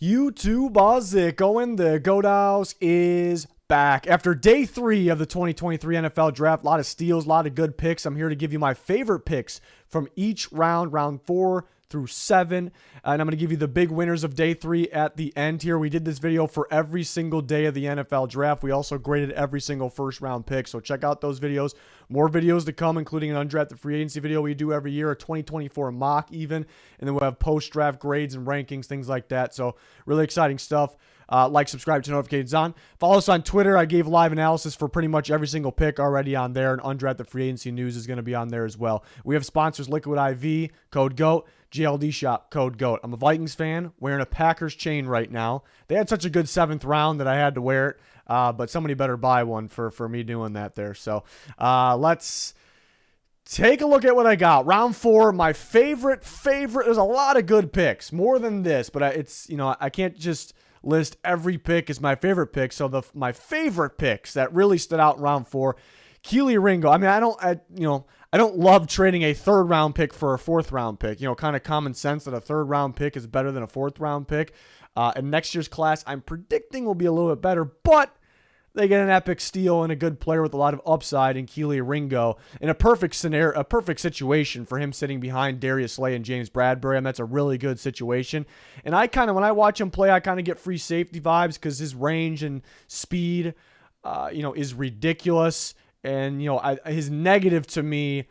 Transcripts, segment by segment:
YouTube, how's it going? The Goat House is back. After day 3 of the 2023 NFL Draft, a lot of steals, a lot of good picks. I'm here to give you my favorite picks from each round 4 through 7. And I'm going to give you the big winners of day 3 at the end here. We did this video for every single day of the NFL Draft. We also graded every single first round pick. So check out those videos. More videos to come, including an undrafted free agency video we do every year, a 2024 mock even. And then we'll have post-draft grades and rankings, things like that. So really exciting stuff. Like, subscribe to notifications on. Follow us on Twitter. I gave live analysis for pretty much every single pick already on there, and undrafted free agency news is going to be on there as well. We have sponsors: Liquid IV, code GOAT, GLD Shop, code GOAT. I'm a Vikings fan, wearing a Packers chain right now. They had such a good 7th round that I had to wear it, but somebody better buy one for me doing that there. So let's take a look at what I got. Round 4, my favorite. There's a lot of good picks, more than this, but I can't just list every pick as my favorite pick. So my favorite picks that really stood out in round 4, Kelee Ringo. I mean, I don't love trading a 3rd round pick for a 4th round pick. Kind of common sense that a 3rd round pick is better than a 4th round pick. And next year's class, I'm predicting will be a little bit better, but they get an epic steal and a good player with a lot of upside in Kelee Ringo in a perfect scenario, a perfect situation for him sitting behind Darius Slay and James Bradbury. I mean, that's a really good situation. And when I watch him play, I kind of get free safety vibes because his range and speed, is ridiculous. And, his negative to me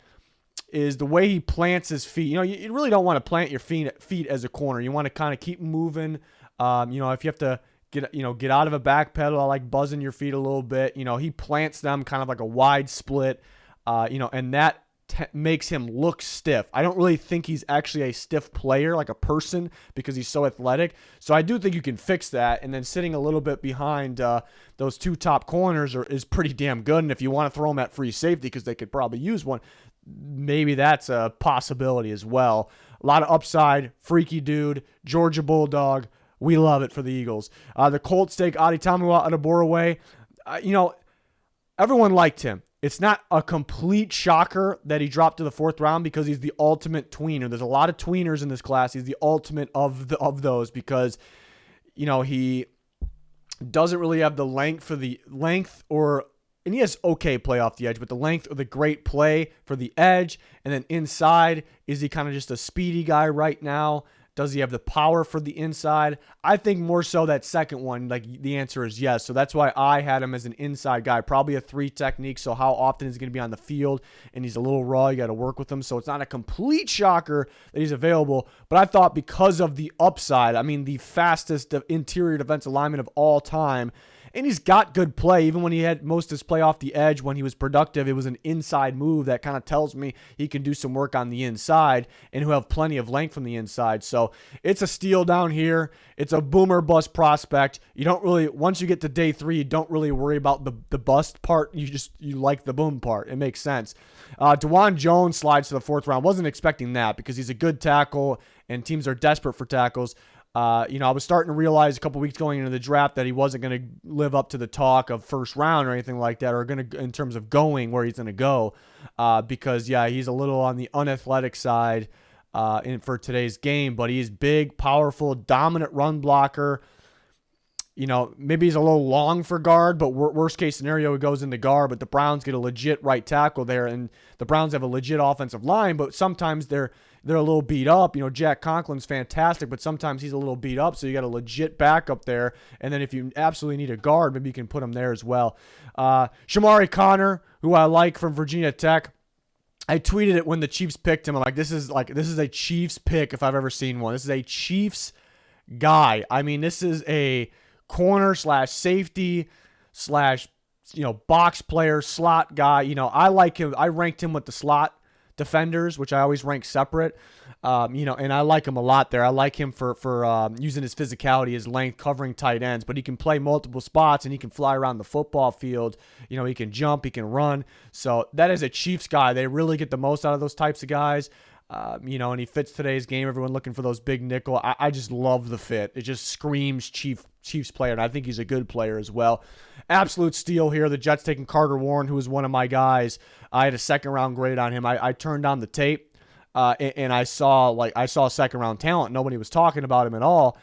is the way he plants his feet. You really don't want to plant your feet as a corner. You want to kind of keep moving. If you have to get out of a back pedal, I like buzzing your feet a little bit. He plants them kind of like a wide split, and that makes him look stiff. I don't really think he's actually a stiff player, like a person, because he's so athletic. So I do think you can fix that. And then sitting a little bit behind those 2 top corners is pretty damn good. And if you want to throw them at free safety, because they could probably use one, maybe that's a possibility as well. A lot of upside, freaky dude, Georgia Bulldog. We love it for the Eagles. The Colts take Adetomiwa Adebawore. Everyone liked him. It's not a complete shocker that he dropped to the 4th round because he's the ultimate tweener. There's a lot of tweeners in this class. He's the ultimate of those because, he doesn't really have the length and he has okay play off the edge, but the length or the great play for the edge. And then inside, is he kind of just a speedy guy right now? Does he have the power for the inside? I think more so that second one, like the answer is yes. So that's why I had him as an inside guy, probably a 3 technique. So how often is he going to be on the field? And he's a little raw. You got to work with him. So it's not a complete shocker that he's available. But I thought because of the upside, the fastest interior defensive lineman of all time, and he's got good play. Even when he had most of his play off the edge, when he was productive, it was an inside move that kind of tells me he can do some work on the inside and who have plenty of length from the inside. So it's a steal down here. It's a boomer bust prospect. You don't really, once you get to day 3, you don't really worry about the bust part. You like the boom part. It makes sense. DeJuan Jones slides to the 4th round. Wasn't expecting that because he's a good tackle and teams are desperate for tackles. I was starting to realize a couple weeks going into the draft that he wasn't going to live up to the talk of 1st round or anything like that, or in terms of going where he's going to go, because he's a little on the unathletic side for today's game, but he's big, powerful, dominant run blocker. Maybe he's a little long for guard, but worst case scenario, he goes into guard, but the Browns get a legit right tackle there, and the Browns have a legit offensive line, but sometimes they're a little beat up. Jack Conklin's fantastic, but sometimes he's a little beat up, so you got a legit backup there, and then if you absolutely need a guard, maybe you can put him there as well. Shamari Connor, who I like from Virginia Tech, I tweeted it when the Chiefs picked him. I'm like, this is a Chiefs pick if I've ever seen one. This is a Chiefs guy. This is a corner / safety / box player, slot guy. I like him. I ranked him with the slot defenders, which I always rank separate. And I like him a lot there. I like him for using his physicality, his length, covering tight ends, but he can play multiple spots and he can fly around the football field. He can jump, he can run. So that is a Chiefs guy. They really get the most out of those types of guys. And he fits today's game. Everyone looking for those big nickel. I just love the fit. It just screams Chiefs player, and I think he's a good player as well. Absolute steal here. The Jets taking Carter Warren, who was one of my guys. I had a 2nd round grade on him. I turned on the tape, and I saw 2nd round talent. Nobody was talking about him at all.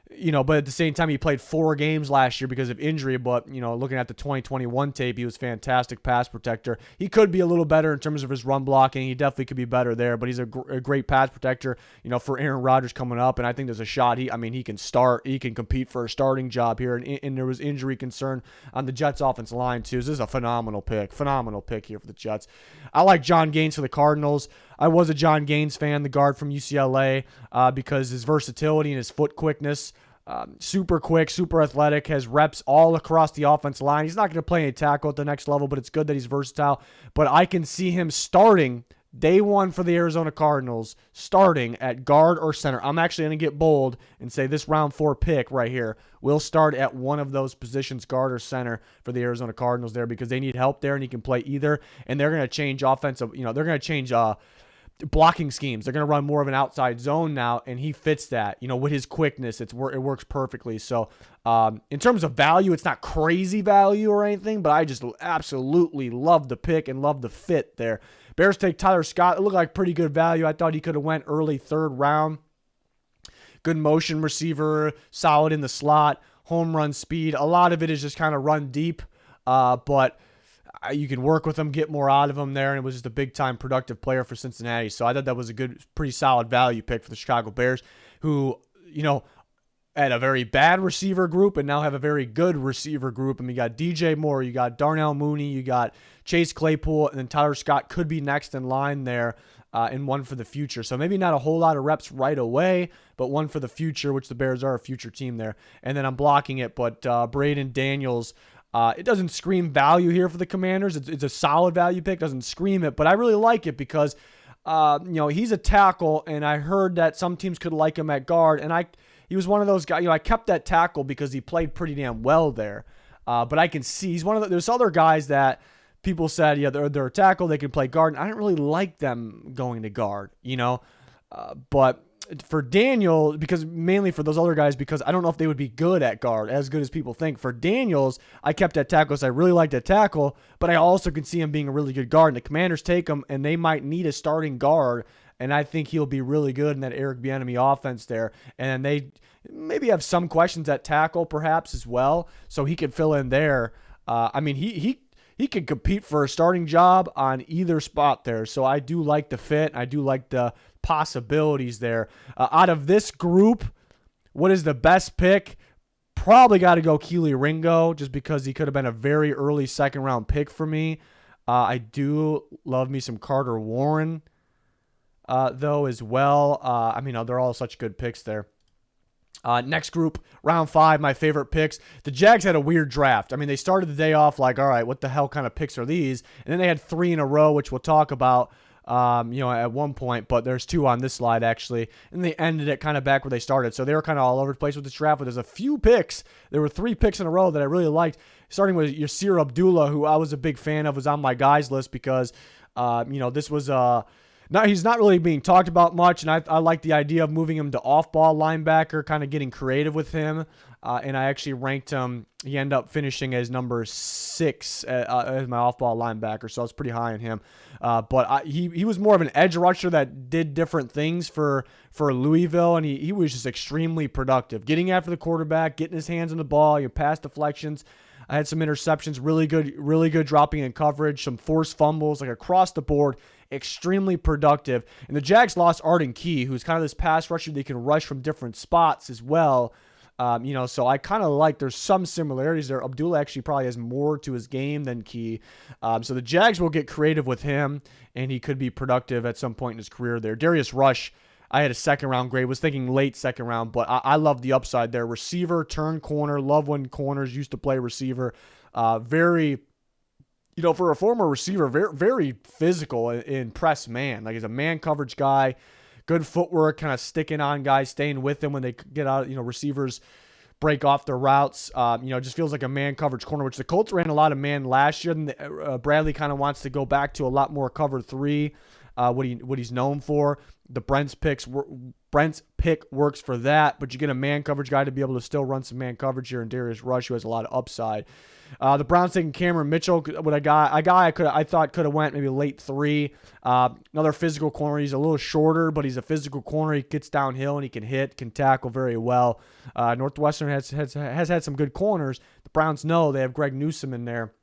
But at the same time, he played 4 games last year because of injury. But, looking at the 2021 tape, he was fantastic pass protector. He could be a little better in terms of his run blocking. He definitely could be better there, but he's a great pass protector, for Aaron Rodgers coming up. And I think there's a shot. He can start. He can compete for a starting job here. And there was injury concern on the Jets offensive line too. So this is a phenomenal pick here for the Jets. I like John Gaines for the Cardinals. I was a John Gaines fan, the guard from UCLA, because his versatility and his foot quickness. Super quick, super athletic, has reps all across the offensive line. He's not going to play any tackle at the next level, but it's good that he's versatile. But I can see him starting day one for the Arizona Cardinals, starting at guard or center. I'm actually going to get bold and say this round 4 pick right here will start at one of those positions, guard or center, for the Arizona Cardinals there, because they need help there, and he can play either. And they're going to change offensive, they're going to change blocking schemes. They're going to run more of an outside zone now, and he fits that. With his quickness, it works perfectly. So in terms of value, it's not crazy value or anything, but I just absolutely love the pick and love the fit there. Bears take Tyler Scott. It looked like pretty good value. I thought he could have went early 3rd round. Good motion receiver, solid in the slot, home run speed. A lot of it is just kind of run deep, but you can work with him, get more out of him there, and it was just a big-time productive player for Cincinnati. So I thought that was a good, pretty solid value pick for the Chicago Bears, who, had a very bad receiver group and now have a very good receiver group. I mean, you got DJ Moore, you got Darnell Mooney, you got Chase Claypool, and then Tyler Scott could be next in line there, and one for the future. So maybe not a whole lot of reps right away, but one for the future, which the Bears are a future team there. And then I'm blocking it, but Braden Daniels, it doesn't scream value here for the Commanders. It's a solid value pick. Doesn't scream it, but I really like it because, he's a tackle, and I heard that some teams could like him at guard, and he was one of those guys. I kept that tackle because he played pretty damn well there. But I can see he's one of there's other guys that people said, they're a tackle, they can play guard. And I didn't really like them going to guard, but for Daniel, mainly for those other guys, because I don't know if they would be good at guard, as good as people think. For Daniels, I kept that tackle because I really liked that tackle, but I also can see him being a really good guard. And the Commanders take him, and they might need a starting guard, and I think he'll be really good in that Eric Bieniemy offense there. And they maybe have some questions at tackle perhaps as well, so he could fill in there. He could compete for a starting job on either spot there. So I do like the fit. I do like the possibilities there. Out of this group, what is the best pick? Probably got to go Kelee Ringo, just because he could have been a very early 2nd round pick for me. I do love me some Carter Warren, though, as well. They're all such good picks there. Next group, round 5, my favorite picks. The Jags had a weird draft. They started the day off like, all right, what the hell kind of picks are these? And then they had 3 in a row, which we'll talk about, at one point, but there's 2 on this slide, actually. And they ended it kind of back where they started. So they were kind of all over the place with this draft, but there's a few picks. There were 3 picks in a row that I really liked, starting with Yasir Abdullah, who I was a big fan of, was on my guys list because, this was now, he's not really being talked about much, and I like the idea of moving him to off-ball linebacker, kind of getting creative with him. And I actually ranked him. He ended up finishing as number 6 as my off-ball linebacker, so I was pretty high on him. But he was more of an edge rusher that did different things for Louisville, and he was just extremely productive, getting after the quarterback, getting his hands on the ball, pass deflections. I had some interceptions, really good dropping in coverage, some forced fumbles, like across the board, extremely productive. And the Jags lost Arden Key, who's kind of this pass rusher that can rush from different spots as well. So I kind of like there's some similarities there. Abdullah actually probably has more to his game than Key. So the Jags will get creative with him, and he could be productive at some point in his career there. Darius Rush, I had a 2nd round grade, was thinking late 2nd round, but I love the upside there. Receiver, turn corner, love when corners used to play receiver. Very, for a former receiver, very, very physical in press man. Like, he's a man coverage guy, good footwork, kind of sticking on guys, staying with them when they get out, receivers break off their routes. Just feels like a man coverage corner, which the Colts ran a lot of man last year. And Bradley kind of wants to go back to a lot more cover 3. What he's known for. The Brent's picks Brent's pick works for that, but you get a man coverage guy to be able to still run some man coverage here in Darius Rush, who has a lot of upside. The Browns taking Cameron Mitchell, what a guy I thought could have went maybe late 3. Another physical corner. He's a little shorter, but he's a physical corner. He gets downhill and he can hit, can tackle very well. Northwestern has had some good corners. The Browns know they have Greg Newsome in there.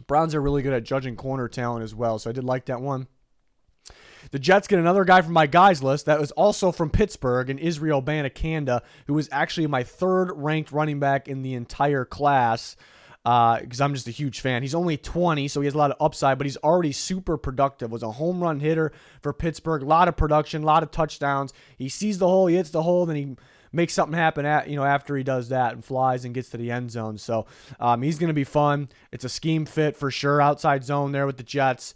Browns are really good at judging corner talent as well, so I did like that one. The Jets get another guy from my guys list that was also from Pittsburgh, and Israel Abanikanda, who was actually my 3rd ranked running back in the entire class, because I'm just a huge fan. He's only 20, so he has a lot of upside, but he's already super productive. Was a home run hitter for Pittsburgh, a lot of production, a lot of touchdowns. He sees the hole, he hits the hole, then he makes something happen after he does that and flies and gets to the end zone. So he's going to be fun. It's a scheme fit for sure, outside zone there with the Jets.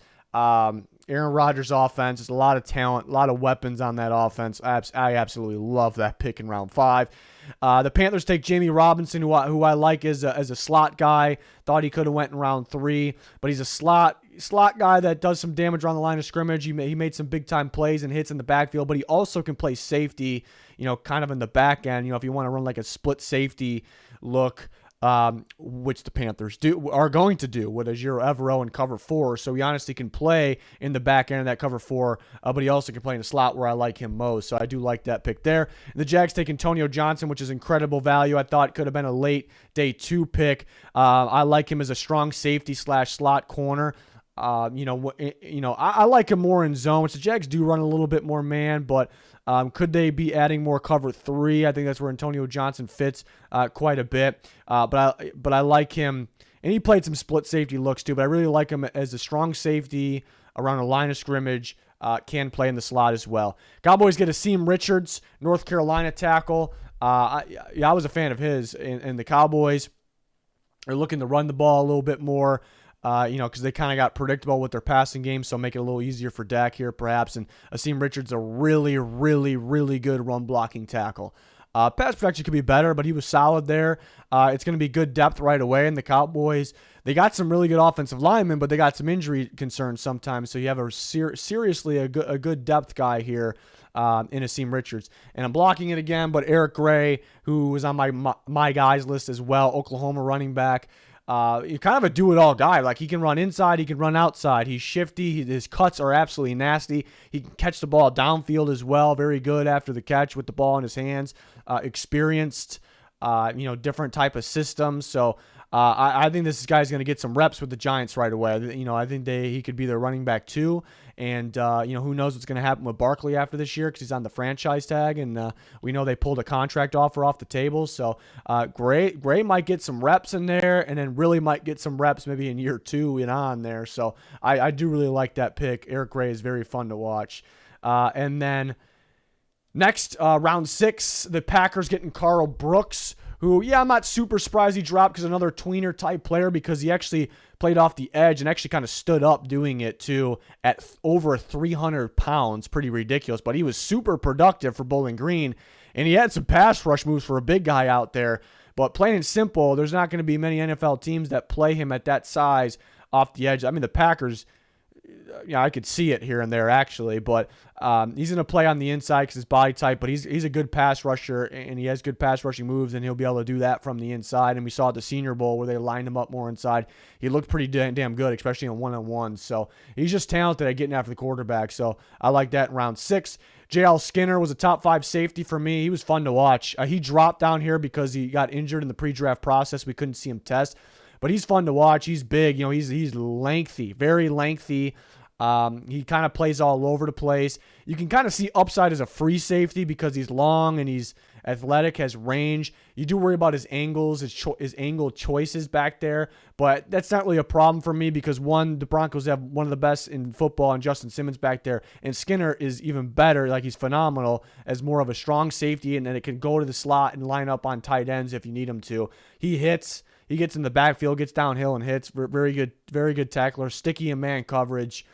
Aaron Rodgers' offense is a lot of talent, a lot of weapons on that offense. I absolutely love that pick in round 5. The Panthers take Jamie Robinson, who I like as a slot guy. Thought he could have went in round 3, but he's a slot guy that does some damage around the line of scrimmage. He made some big time plays and hits in the backfield, but he also can play safety, kind of in the back end. If you want to run like a split safety look, which the Panthers are going to do with Ejiro Evero in cover 4. So he honestly can play in the back end of that cover 4, but he also can play in the slot where I like him most. So I do like that pick there. The Jags take Antonio Johnson, which is incredible value. I thought could have been a late day 2 pick. I like him as a strong safety / slot corner. I like him more in zone, which the Jags do run a little bit more man, but could they be adding more cover 3? I think that's where Antonio Johnson fits quite a bit. But I like him, and he played some split safety looks too, but I really like him as a strong safety around a line of scrimmage, can play in the slot as well. Cowboys get Asim Richards, North Carolina tackle. I was a fan of his, and the Cowboys are looking to run the ball a little bit more. Because they kind of got predictable with their passing game, so make it a little easier for Dak here, perhaps. And Asim Richards, a really, really, really good run blocking tackle. Pass protection could be better, but he was solid there. It's going to be good depth right away. And the Cowboys, they got some really good offensive linemen, but they got some injury concerns sometimes. So you have seriously a good depth guy here in Asim Richards. And I'm blocking it again, but Eric Gray, who was on my guys list as well, Oklahoma running back. He's kind of a do-it-all guy. Like, he can run inside, he can run outside. He's shifty. His cuts are absolutely nasty. He can catch the ball downfield as well. Very good after the catch with the ball in his hands. Experienced, different type of systems. So I think this guy's going to get some reps with the Giants right away. I think he could be their running back too. And, who knows what's going to happen with Barkley after this year because he's on the franchise tag. And we know they pulled a contract offer off the table. So Gray might get some reps in there and then really might get some reps maybe in year 2 and on there. So I do really like that pick. Eric Gray is very fun to watch. And then next, round 6, the Packers getting Carl Brooks, who, I'm not super surprised he dropped because another tweener type player because he actually played off the edge and actually kind of stood up doing it too at over 300 pounds. Pretty ridiculous, but he was super productive for Bowling Green, and he had some pass rush moves for a big guy out there. But plain and simple, there's not going to be many NFL teams that play him at that size off the edge. I mean, the Packers, I could see it here and there actually, but he's going to play on the inside because his body type, but he's a good pass rusher and he has good pass rushing moves and he'll be able to do that from the inside. And we saw at the Senior Bowl where they lined him up more inside. He looked pretty damn good, especially in one-on-one. So he's just talented at getting after the quarterback. So I like that in round 6. J.L. Skinner was a top 5 safety for me. He was fun to watch. He dropped down here because he got injured in the pre-draft process. We couldn't see him test. But he's fun to watch. He's big. He's lengthy, very lengthy. He kind of plays all over the place. You can kind of see upside as a free safety because he's long and he's athletic, has range. You do worry about his angles, his angle choices back there, but that's not really a problem for me because the Broncos have one of the best in football and Justin Simmons back there, and Skinner is even better. Like, he's phenomenal as more of a strong safety, and then it can go to the slot and line up on tight ends if you need him to. He hits. He gets in the backfield, gets downhill and hits. Very good tackler, sticky in man coverage.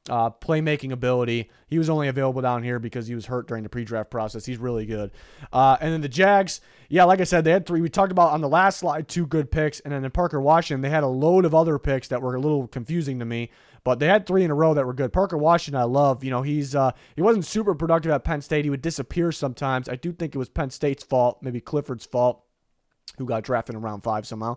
Playmaking ability. He was only available down here because he was hurt during the pre-draft process. He's really good. And then the Jags, like I said, they had 3. We talked about on the last slide 2 good picks, and then in Parker Washington, they had a load of other picks that were a little confusing to me. But they had 3 in a row that were good. Parker Washington, I love. He wasn't super productive at Penn State. He would disappear sometimes. I do think it was Penn State's fault, maybe Clifford's fault, who got drafted in round 5 somehow.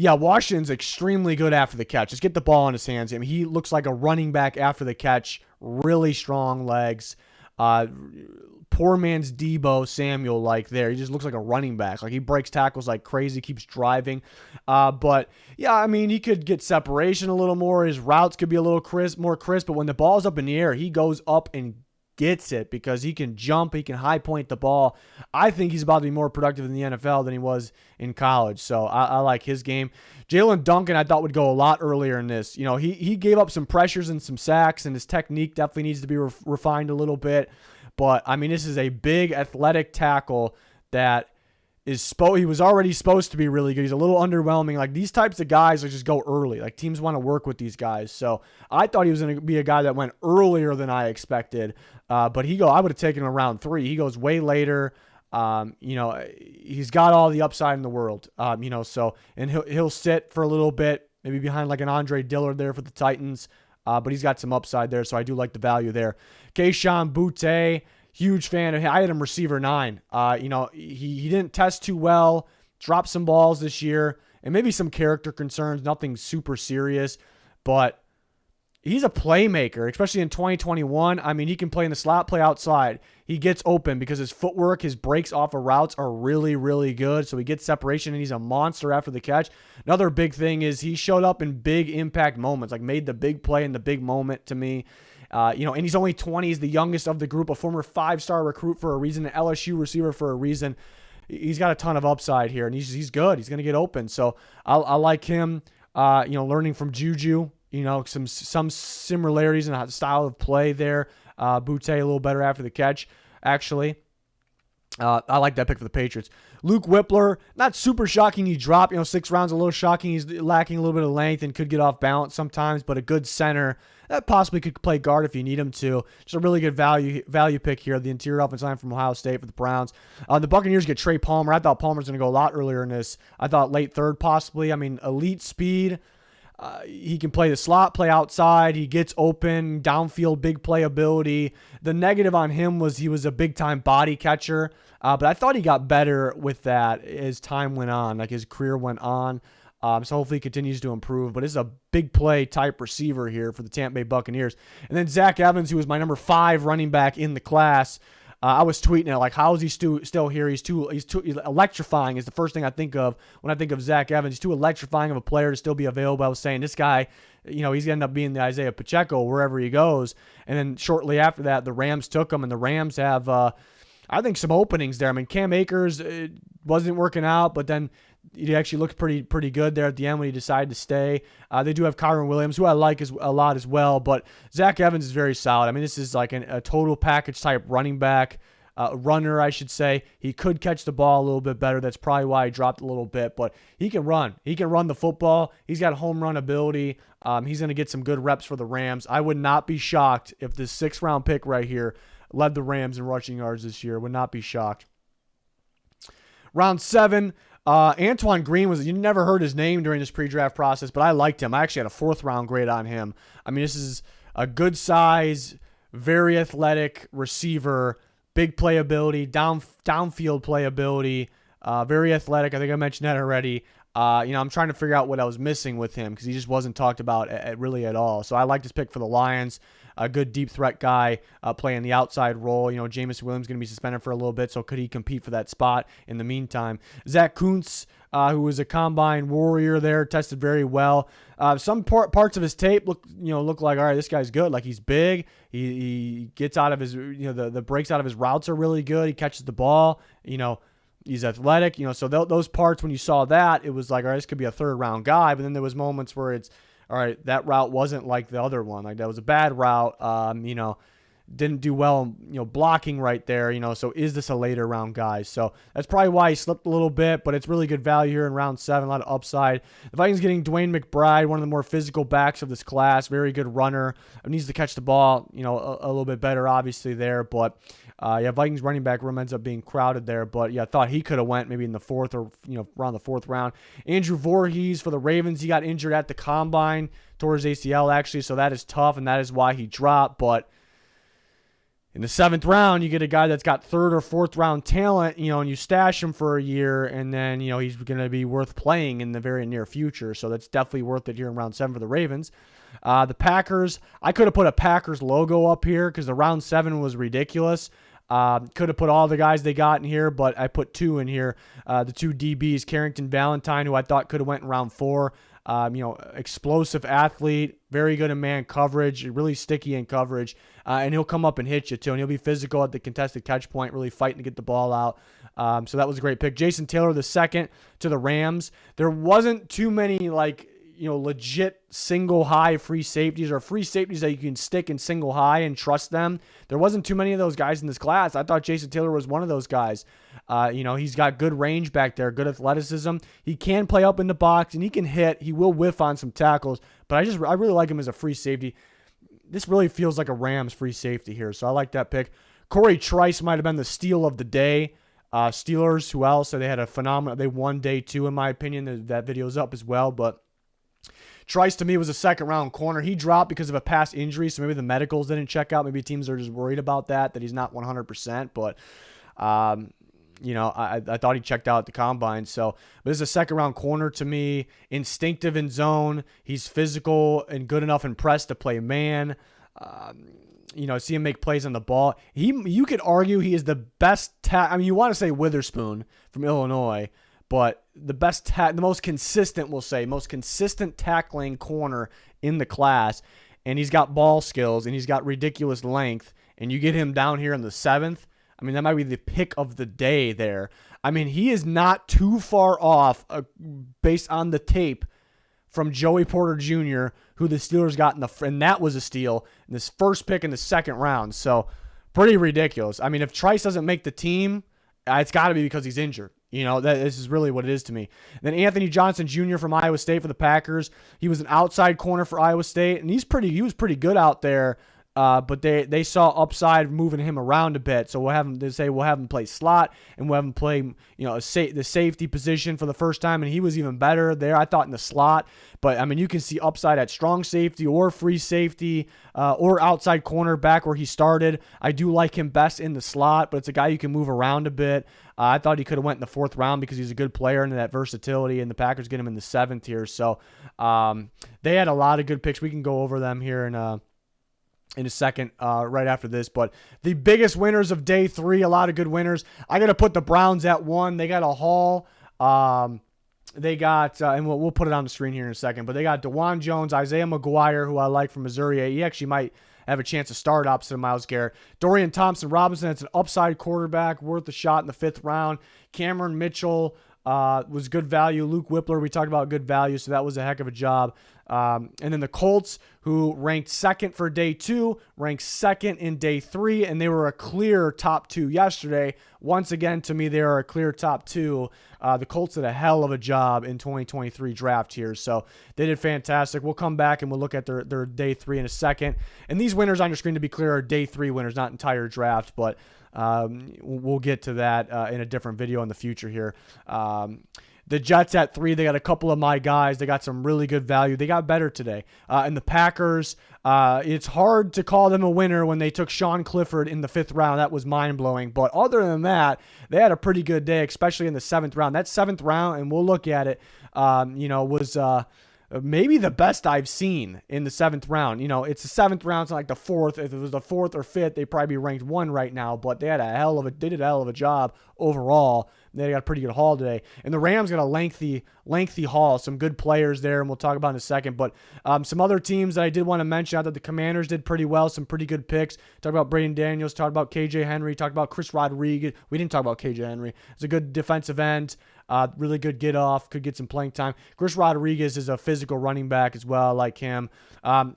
Yeah, Washington's extremely good after the catch. Just get the ball in his hands. I mean, he looks like a running back after the catch. Really strong legs. Poor man's Deebo Samuel there. He just looks like a running back. Like, he breaks tackles like crazy, keeps driving. But yeah, I mean, he could get separation a little more. His routes could be a little more crisp. But when the ball's up in the air, he goes up and gets it because he can jump, he can high point the ball. I think he's about to be more productive in the NFL than he was in college. So I like his game. Jalen Duncan, I thought would go a lot earlier in this. He gave up some pressures and some sacks, and his technique definitely needs to be refined a little bit. But I mean, this is a big athletic tackle that he was already supposed to be really good. He's a little underwhelming. Like, these types of guys just go early. Like, teams want to work with these guys. So I thought he was going to be a guy that went earlier than I expected. But I would have taken him around 3. He goes way later. He's got all the upside in the world. And he'll sit for a little bit, maybe behind like an Andre Dillard there for the Titans. But he's got some upside there, so I do like the value there. Kayshon Boutte, huge fan of him. I had him receiver 9. He didn't test too well, dropped some balls this year, and maybe some character concerns, nothing super serious, but he's a playmaker, especially in 2021. I mean, he can play in the slot, play outside. He gets open because his footwork, his breaks off of routes are really, really good. So he gets separation, and he's a monster after the catch. Another big thing is he showed up in big impact moments, like made the big play in the big moment to me. And he's only 20. He's the youngest of the group, a former 5-star recruit for a reason, an LSU receiver for a reason. He's got a ton of upside here, and he's good. He's going to get open. So I like him, learning from Juju. Some similarities in the style of play there. Boutte a little better after the catch, actually. I like that pick for the Patriots. Luke Whippler, not super shocking he dropped. 6 rounds, a little shocking. He's lacking a little bit of length and could get off balance sometimes, but a good center that possibly could play guard if you need him to. Just a really good value pick here. The interior offensive line from Ohio State for the Browns. The Buccaneers get Trey Palmer. I thought Palmer's going to go a lot earlier in this. I thought late 3rd possibly. I mean, elite speed. He can play the slot, play outside. He gets open, downfield, big playability. The negative on him was he was a big-time body catcher, but I thought he got better with that as time went on, like his career went on. So hopefully he continues to improve. But it's a big play type receiver here for the Tampa Bay Buccaneers. And then Zach Evans, who was my number 5 running back in the class. I was tweeting it like, how is he still here? He's too electrifying is the first thing I think of when I think of Zach Evans. He's too electrifying of a player to still be available. I was saying this guy, he's going to end up being the Isaiah Pacheco wherever he goes. And then shortly after that, the Rams took him, and the Rams have, I think, some openings there. I mean, Cam Akers wasn't working out, but then he actually looked pretty good there at the end when he decided to stay. They do have Kyron Williams, who I like a lot as well, but Zach Evans is very solid. I mean, this is like a total package type running back, runner, I should say. He could catch the ball a little bit better. That's probably why he dropped a little bit, but he can run. He can run the football. He's got home run ability. He's going to get some good reps for the Rams. I would not be shocked if this 6th-round pick right here led the Rams in rushing yards this year. Would not be shocked. Round 7, Antoine Green you never heard his name during this pre-draft process, but I liked him. I actually had a 4th-round grade on him. I mean, this is a good size, very athletic receiver, big playability, downfield playability, very athletic. I think I mentioned that already. I'm trying to figure out what I was missing with him because he just wasn't talked about really at all. So I like this pick for the Lions. A good deep threat guy playing the outside role. Jameson Williams going to be suspended for a little bit, so could he compete for that spot in the meantime? Zach Kuntz, who was a combine warrior there, tested very well. Some parts of his tape look like, all right, this guy's good. Like, he's big. He gets out of his, the breaks out of his routes are really good. He catches the ball. He's athletic. So those parts, when you saw that, it was like, all right, this could be a 3rd-round guy. But then there was moments where it's, all right, that route wasn't like the other one. Like, that was a bad route. Didn't do well, blocking right there. So is this a later round guy? So that's probably why he slipped a little bit, but it's really good value here in round 7. A lot of upside. The Vikings getting Dwayne McBride, one of the more physical backs of this class. Very good runner. Needs to catch the ball, a little bit better, obviously there. But Yeah, Vikings running back room ends up being crowded there, but yeah, I thought he could have went maybe in the fourth or around the fourth round. Andrew Voorhees for the Ravens, he got injured at the combine, tore his ACL actually, so that is tough, and that is why he dropped. But in the 7th round, you get a guy that's got 3rd or 4th round talent, and you stash him for a year, and then he's going to be worth playing in the very near future. So that's definitely worth it here in round 7 for the Ravens. The Packers, I could have put a Packers logo up here because the round 7 was ridiculous. Could have put all the guys they got in here, but I put 2 in here. The 2 DBs, Carrington Valentine, who I thought could have went in round 4. Explosive athlete, very good in man coverage, really sticky in coverage, and he'll come up and hit you too, and he'll be physical at the contested catch point, really fighting to get the ball out. So that was a great pick. Jason Taylor, the 2nd to the Rams. There wasn't too many legit single high free safeties or free safeties that you can stick in single high and trust them. There wasn't too many of those guys in this class. I thought Jason Taylor was one of those guys. He's got good range back there, good athleticism. He can play up in the box and he can hit. He will whiff on some tackles, but I really like him as a free safety. This really feels like a Rams free safety here, so I like that pick. Corey Trice might have been the steal of the day. Steelers, who else? So they had a phenomenal. They won day 2, in my opinion. That video's up as well, but Trice, to me, was a 2nd-round corner. He dropped because of a past injury, so maybe the medicals didn't check out. Maybe teams are just worried about that he's not 100%. But, I thought he checked out at the combine. So, but this is a 2nd-round corner to me. Instinctive in zone. He's physical and good enough in press to play man. See him make plays on the ball. You could argue he is the best you want to say Witherspoon from Illinois, but the most consistent, most consistent tackling corner in the class. And he's got ball skills and he's got ridiculous length. And you get him down here in the 7th. That might be the pick of the day there. He is not too far off based on the tape from Joey Porter Jr., who the Steelers got and that was a steal in this first pick in the 2nd round. So pretty ridiculous. If Trice doesn't make the team, it's got to be because he's injured. This is really what it is to me. Then Anthony Johnson Jr. from Iowa State for the Packers. He was an outside corner for Iowa State, and he was pretty good out there. But they saw upside moving him around a bit, so we'll have him play slot, and we'll have him play the safety position for the first time, and he was even better there, I thought, in the slot. But you can see upside at strong safety or free safety or outside cornerback where he started. I do like him best in the slot, but it's a guy you can move around a bit. I thought he could have went in the 4th round because he's a good player and that versatility, and the Packers get him in the 7th here. So they had a lot of good picks. We can go over them here in a second right after this. But the biggest winners of day 3, a lot of good winners. I got to put the Browns at 1. They got a haul. They got, and we'll put it on the screen here in a second, but they got DeJuan Jones, Isaiah McGuire, who I like from Missouri. He actually might have a chance to start opposite of Myles Garrett. Dorian Thompson-Robinson, it's an upside quarterback, worth a shot in the 5th round. Cameron Mitchell was good value. Luke Whippler, we talked about good value, so that was a heck of a job. And then the Colts, who ranked 2nd for day 2, ranked 2nd in day 3, and they were a clear top 2 yesterday. Once again, to me, they are a clear top 2. The Colts did a hell of a job in 2023 draft here, so they did fantastic. We'll come back and we'll look at their day 3 in a second. And these winners on your screen, to be clear, are day 3 winners, not entire draft, but we'll get to that in a different video in the future here. The Jets at 3, they got a couple of my guys. They got some really good value. They got better today. And the Packers, it's hard to call them a winner when they took Sean Clifford in the 5th round. That was mind-blowing. But other than that, they had a pretty good day, especially in the 7th round. That 7th round, and we'll look at it, was maybe the best I've seen in the 7th round. It's the 7th round, it's not like the 4th. If it was the 4th or 5th, they'd probably be ranked 1 right now. But they did a hell of a job overall. They got a pretty good haul today. And the Rams got a lengthy haul. Some good players there, and we'll talk about in a second. But some other teams that I did want to mention, I thought the Commanders did pretty well. Some pretty good picks. Talked about Braden Daniels. Talked about KJ Henry. Talked about Chris Rodriguez. We didn't talk about KJ Henry. It's a good defensive end. Really good get off. Could get some playing time. Chris Rodriguez is a physical running back as well. I like him.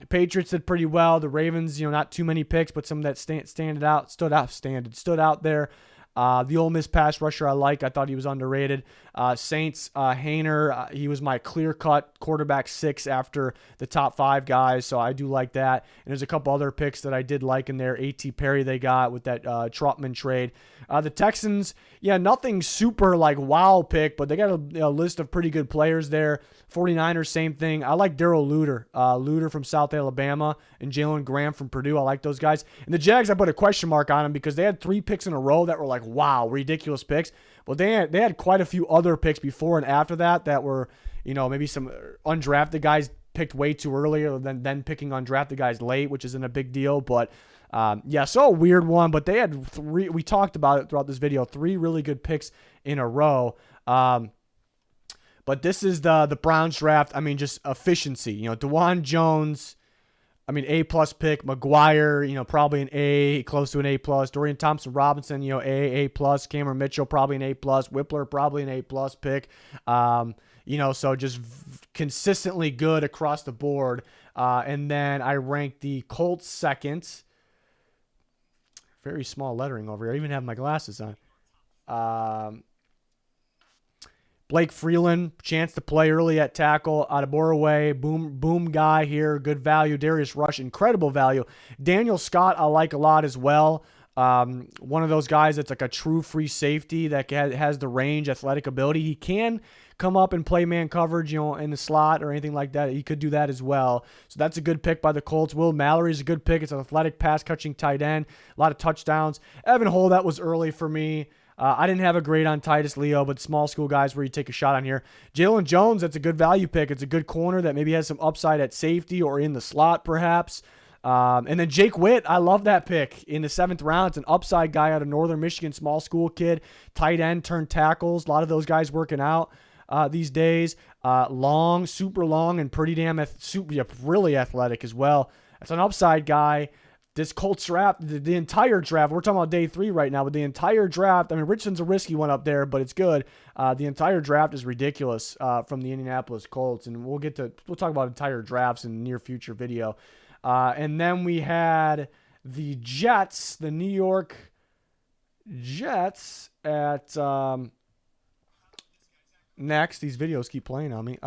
Patriots did pretty well. The Ravens, not too many picks, but some that stood out there. The Ole Miss pass rusher I like. I thought he was underrated. Saints, Haener, he was my clear-cut quarterback 6 after the top 5 guys, so I do like that. And there's a couple other picks that I did like in there. A.T. Perry they got with that Trotman trade. The Texans, yeah, nothing super like wow pick, but they got a list of pretty good players there. 49ers, same thing. I like Darrell Luter from South Alabama, and Jalen Graham from Purdue. I like those guys. And the Jags, I put a question mark on them because they had 3 picks in a row that were like, wow, ridiculous picks. Well, they had quite a few other picks before and after that were, maybe some undrafted guys picked way too early, or then picking undrafted guys late, which isn't a big deal. But so a weird one. But they had 3. We talked about it throughout this video. 3 really good picks in a row. But this is the Browns draft. I memean, just efficiency. DeJuan Jones, A+ pick. McGuire, probably an A, close to an A+. Dorian Thompson-Robinson, A+. Cameron Mitchell, probably an A+. Whippler, probably an A+ pick. So just consistently good across the board. And then I ranked the Colts second. Very small lettering over here. I even have my glasses on. Blake Freeland, chance to play early at tackle. Adebawore, boom guy here, good value. Darius Rush, incredible value. Daniel Scott, I like a lot as well. One of those guys that's like a true free safety that has the range, athletic ability. He can come up and play man coverage, in the slot or anything like that. He could do that as well. So that's a good pick by the Colts. Will Mallory is a good pick. It's an athletic pass-catching tight end. A lot of touchdowns. Evan Hull, that was early for me. I didn't have a grade on Titus Leo, but small school guys where you take a shot on here. Jalen Jones, that's a good value pick. It's a good corner that maybe has some upside at safety or in the slot perhaps. And then Jake Witt, I love that pick in the 7th round. It's an upside guy out of Northern Michigan, small school kid, tight end turned tackles. A lot of those guys working out these days. Long, super long, and pretty damn really athletic as well. It's an upside guy. This Colts draft, the entire draft, we're talking about day 3 right now, but the entire draft, Richardson's a risky one up there, but it's good. The entire draft is ridiculous from the Indianapolis Colts, and we'll talk about entire drafts in the near future video. And then we had the Jets, the New York Jets at next. These videos keep playing on me.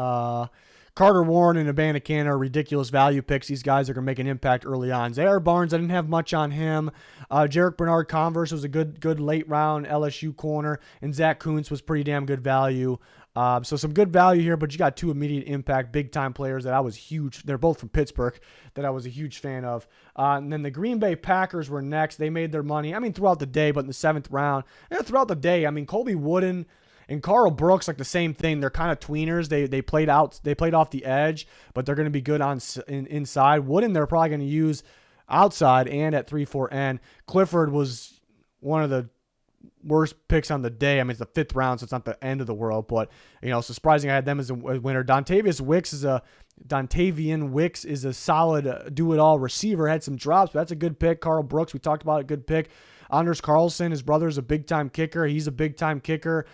Carter Warren and Abanikanda are ridiculous value picks. These guys are going to make an impact early on. Zaire Barnes, I didn't have much on him. Jarek Bernard Converse was a good late round LSU corner, and Zach Kuntz was pretty damn good value. So some good value here, but you got 2 immediate impact, big-time players that I was huge. They're both from Pittsburgh that I was a huge fan of. And then the Green Bay Packers were next. They made their money, throughout the day, but in the 7th round. Throughout the day, Colby Wooden and Carl Brooks, like the same thing. They're kind of tweeners. They played off the edge, but they're going to be good inside. Wooden, they're probably going to use outside and at 3-4N. Clifford was one of the worst picks on the day. It's the 5th round, so it's not the end of the world, but so surprising I had them as a winner. Dontavian Wicks is a solid do-it-all receiver. Had some drops, but that's a good pick. Carl Brooks, we talked about a good pick. Anders Carlson, his brother, is a big-time kicker. He's a big-time kicker.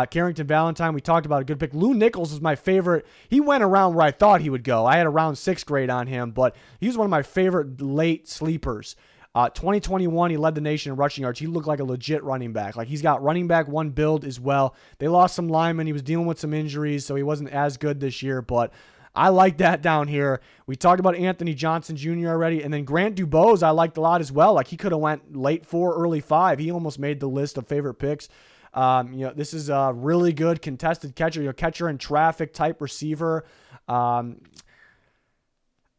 Carrington Valentine, we talked about a good pick. Lou Nichols is my favorite. He went around where I thought he would go. I had a round 6 grade on him, but he was one of my favorite late sleepers. 2021, he led the nation in rushing yards. He looked like a legit running back. Like, he's got running back 1 build as well. They lost some linemen. He was dealing with some injuries, so he wasn't as good this year, but I like that down here. We talked about Anthony Johnson Jr. already, and then Grant Dubose I liked a lot as well. Like, he could have went late 4, early 5. He almost made the list of favorite picks. This is a really good contested catcher, catcher in traffic type receiver.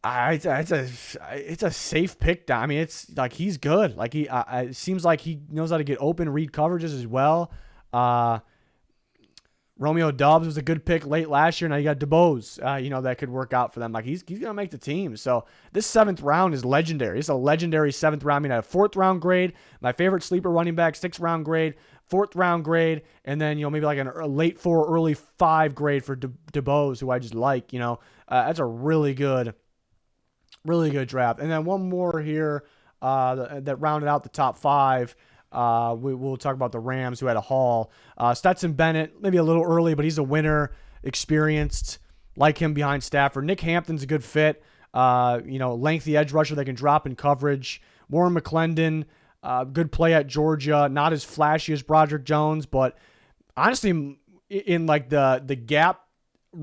It's a safe pick down. It's like he's good. Like it seems like he knows how to get open, read coverages as well. Romeo Doubs was a good pick late last year. Now you got DeBose, that could work out for them. Like he's gonna make the team. So this 7th round is legendary. It's a legendary 7th round. I had a 4th round grade. My favorite sleeper running back, 6th round grade, 4th round grade, and then maybe like a late 4, early 5 grade for DeBose, who I just like. That's a really good draft. And then one more here that rounded out the top 5. We'll talk about the Rams, who had a haul. Stetson Bennett, maybe a little early, but he's a winner, experienced, like him behind Stafford. Nick Hampton's a good fit. Lengthy edge rusher that can drop in coverage. Warren McClendon, Good play at Georgia. Not as flashy as Broderick Jones, but honestly, in like the gap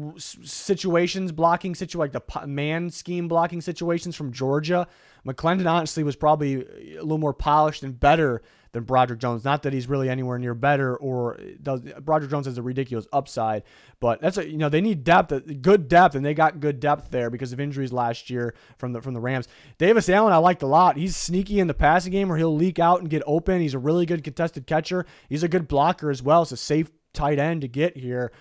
situations, blocking like the man scheme blocking situations from Georgia, McClendon honestly was probably a little more polished and better than Broderick Jones. Not that he's really anywhere near better, or Broderick Jones has a ridiculous upside, but that's they need depth, good depth, and they got good depth there because of injuries last year from the Rams. Davis Allen I liked a lot. He's sneaky in the passing game where he'll leak out and get open. He's a really good contested catcher. He's a good blocker as well. It's a safe tight end to get here.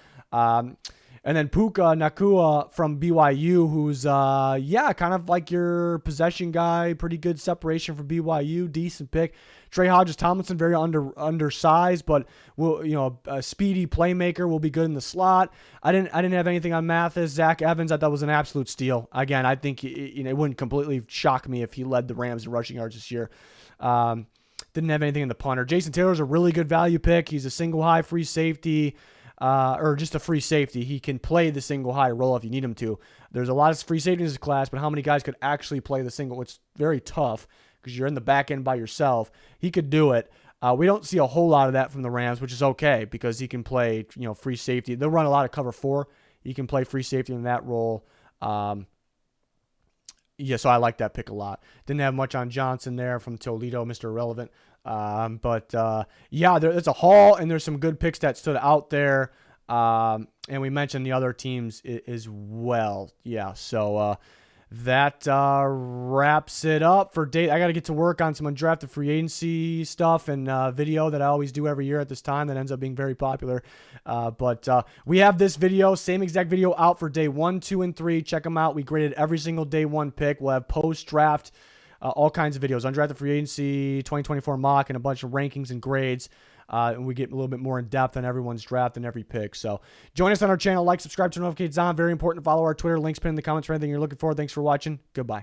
And then Puka Nacua from BYU, who's, kind of like your possession guy, pretty good separation for BYU, decent pick. Trey Hodges-Tomlinson, very undersized, but a speedy playmaker, will be good in the slot. I didn't have anything on Mathis. Zach Evans, I thought was an absolute steal. Again, I think it wouldn't completely shock me if he led the Rams in rushing yards this year. Didn't have anything in the punter. Jason Taylor's a really good value pick. He's a single high free safety. Or just a free safety. He can play the single high role if you need him to. There's a lot of free safeties in this class, but how many guys could actually play the single? It's very tough because you're in the back end by yourself. He could do it. We don't see a whole lot of that from the Rams, which is okay because he can play, free safety. They'll run a lot of cover 4. He can play free safety in that role. So I like that pick a lot. Didn't have much on Johnson there from Toledo, Mr. Irrelevant. There's a haul, and there's some good picks that stood out there. And we mentioned the other teams as well. That wraps it up for day. I got to get to work on some undrafted free agency stuff and video that I always do every year at this time that ends up being very popular. But we have this video, same exact video out for day 1, 2, and 3. Check them out. We graded every single day 1 pick. We'll have post-draft all kinds of videos, undrafted free agency, 2024 mock, and a bunch of rankings and grades. And we get a little bit more in depth on everyone's draft and every pick. So join us on our channel, like, subscribe, turn notifications on. Very important to follow our Twitter. Links pinned in the comments for anything you're looking for. Thanks for watching. Goodbye.